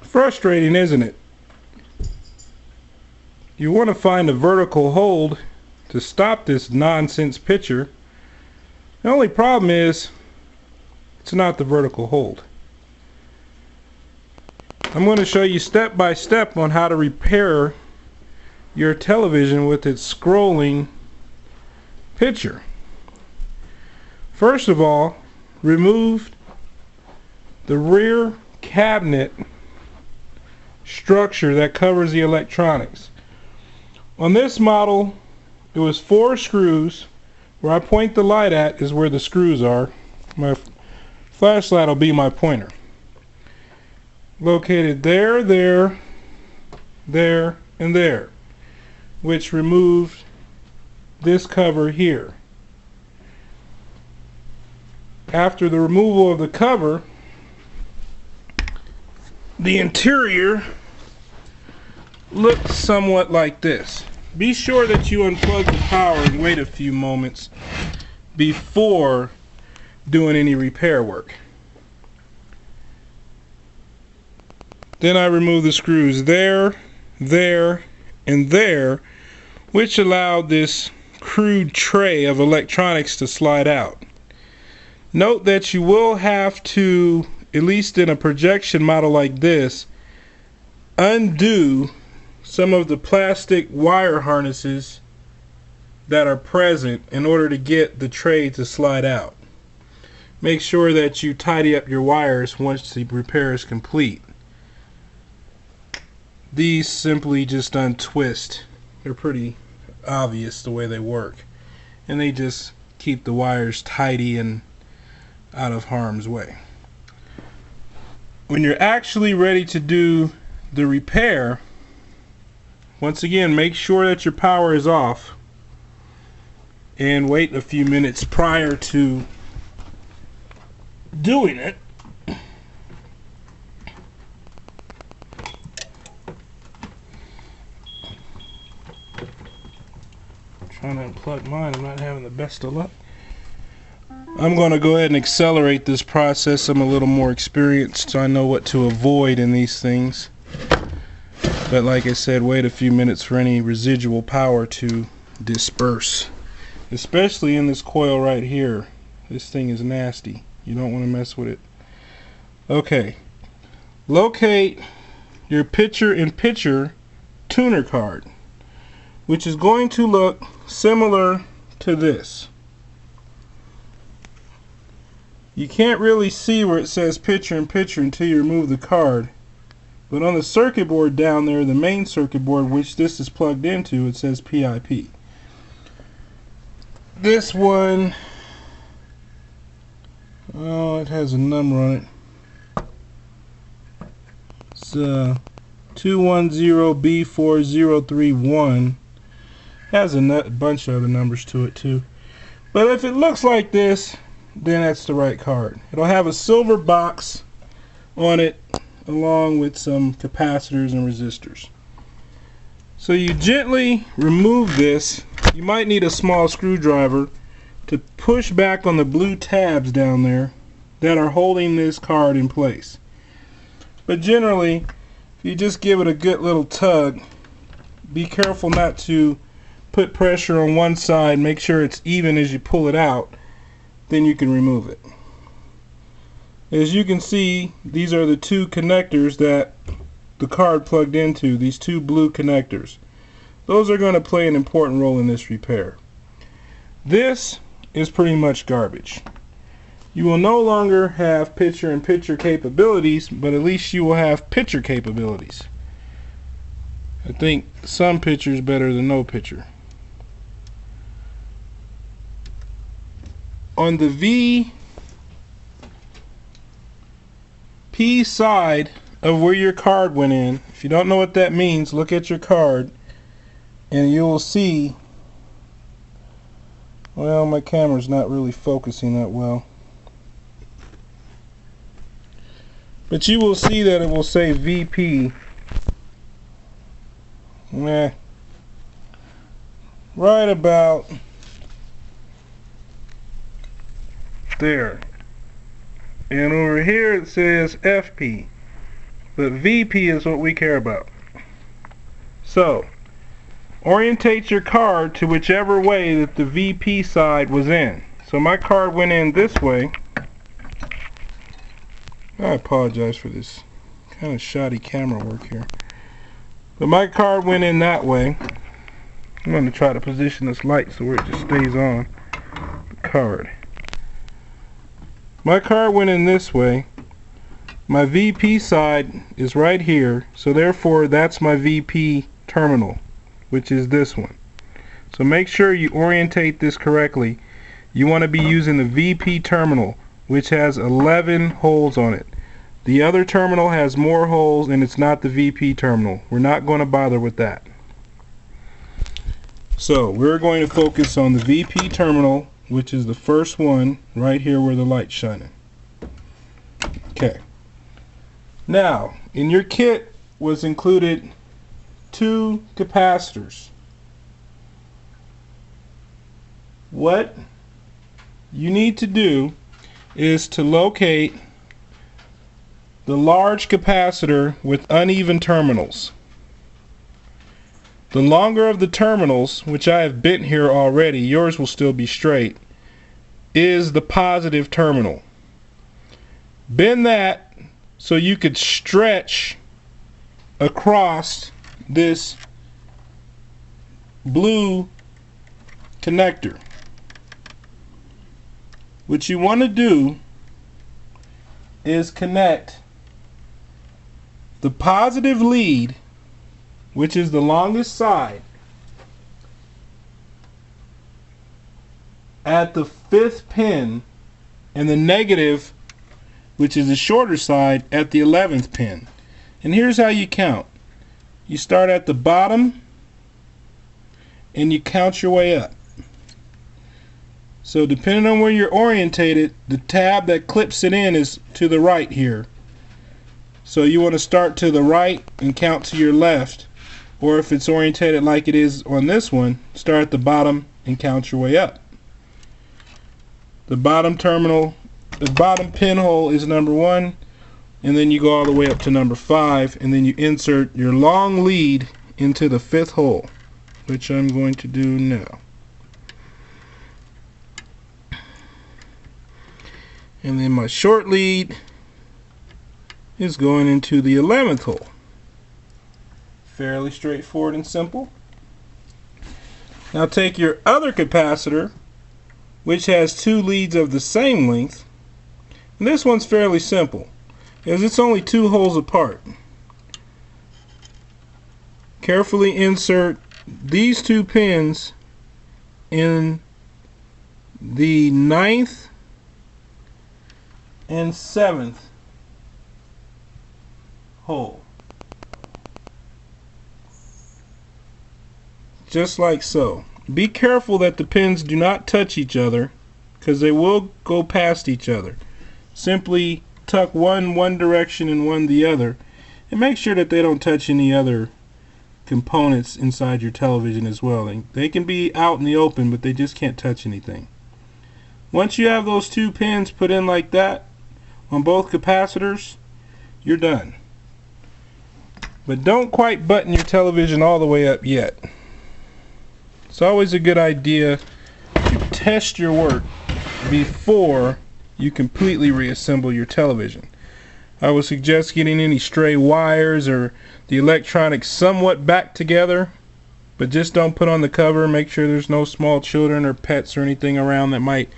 Frustrating, isn't it? You want to find a vertical hold to stop this nonsense picture. The only problem is it's not the vertical hold. I'm going to show you step by step on how to repair your television with its scrolling picture. First of all, remove the rear cabinet structure that covers the electronics. On this model, it was 4 screws. Where I point the light at is where the screws are. My flashlight will be my pointer. Located there, there, there, and there, which removed this cover here. After the removal of the cover, the interior looks somewhat like this. Be sure that you unplug the power and wait a few moments before doing any repair work. Then I remove the screws there, there, and there, which allowed this crude tray of electronics to slide out. Note that you will have to, at least in a projection model like this, undo some of the plastic wire harnesses that are present in order to get the tray to slide out. Make sure that you tidy up your wires once the repair is complete. These simply just untwist. They're pretty obvious the way they work, and they just keep the wires tidy and out of harm's way. When you're actually ready to do the repair, once again, make sure that your power is off and wait a few minutes prior to doing it. Trying to unplug mine, I'm not having the best of luck. I'm going to go ahead and accelerate this process. I'm a little more experienced, so I know what to avoid in these things. But like I said, wait a few minutes for any residual power to disperse. Especially in this coil right here. This thing is nasty. You don't want to mess with it. Okay. Locate your picture-in-picture tuner card, which is going to look similar to this. You can't really see where it says picture-in-picture until you remove the card. But on the circuit board down there, the main circuit board which this is plugged into, it says PIP. This one, oh, it has a number on it. It's 210B4031. Has a bunch of other numbers to it too. But if it looks like this, then that's the right card. It'll have a silver box on it, along with some capacitors and resistors. So you gently remove this. You might need a small screwdriver to push back on the blue tabs down there that are holding this card in place. But generally, if you just give it a good little tug, be careful not to put pressure on one side, make sure it's even as you pull it out, then you can remove it. As you can see, these are the 2 connectors that the card plugged into, these 2 blue connectors. Those are going to play an important role in this repair. This is pretty much garbage. You will no longer have picture-in-picture capabilities, but at least you will have picture capabilities. I think some picture is better than no picture. On the VP side of where your card went in, if you don't know what that means, look at your card and you will see, well, my camera's not really focusing that well, but you will see that it will say VP right about there, and over here it says FP. but VP is what we care about. So, orientate your card to whichever way that the VP side was in. So my card went in this way. I apologize for this kind of shoddy camera work here. But my card went in that way. I'm going to try to position this light so where it just stays on the card. My card went in this way. My VP side is right here, so therefore that's my VP terminal, which is this one. So make sure you orientate this correctly. You want to be using the VP terminal, which has 11 holes on it. The other terminal has more holes and it's not the VP terminal. We're not going to bother with that. So we're going to focus on the VP terminal, which is the first one right here where the light's shining. Okay. Now, in your kit was included 2 capacitors. What you need to do is to locate the large capacitor with uneven terminals. The longer of the terminals, which I have bent here already, yours will still be straight, is the positive terminal. Bend that so you could stretch across this blue connector. What you want to do is connect the positive lead, which is the longest side, at the 5th pin, and the negative, which is the shorter side, at the 11th pin. And here's how you count. You start at the bottom and you count your way up. So depending on where you're orientated, the tab that clips it in is to the right here. So you want to start to the right and count to your left, or if it's orientated like it is on this one, start at the bottom and count your way up. The bottom terminal, the bottom pinhole is number 1, and then you go all the way up to number 5, and then you insert your long lead into the 5th hole, which I'm going to do now. And then my short lead is going into the 11th hole. Fairly straightforward and simple. Now take your other capacitor, which has 2 leads of the same length, and this one's fairly simple as it's only 2 holes apart. Carefully insert these 2 pins in the 9th and 7th hole, just like so. Be careful that the pins do not touch each other, because they will go past each other. Simply tuck one direction and one the other, and make sure that they don't touch any other components inside your television as well. They can be out in the open, but they just can't touch anything. Once you have those 2 pins put in like that on both capacitors, you're done. But don't quite button your television all the way up yet. It's always a good idea to test your work before you completely reassemble your television. I would suggest getting any stray wires or the electronics somewhat back together, but just don't put on the cover. Make sure there's no small children or pets or anything around that might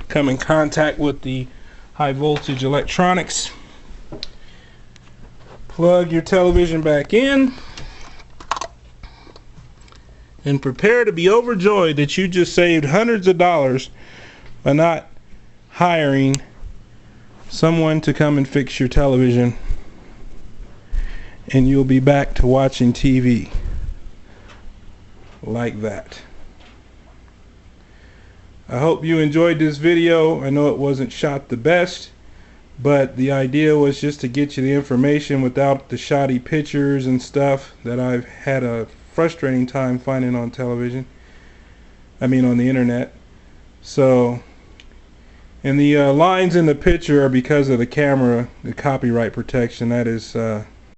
come in contact with the high voltage electronics. Plug your television back in and prepare to be overjoyed that you just saved hundreds of dollars by not hiring someone to come and fix your television, and you'll be back to watching TV like that. I hope you enjoyed this video. I know it wasn't shot the best, but the idea was just to get you the information without the shoddy pictures and stuff that I've had a frustrating time finding on television. I mean on the internet. So, and the lines in the picture are because of the camera, the copyright protection. That is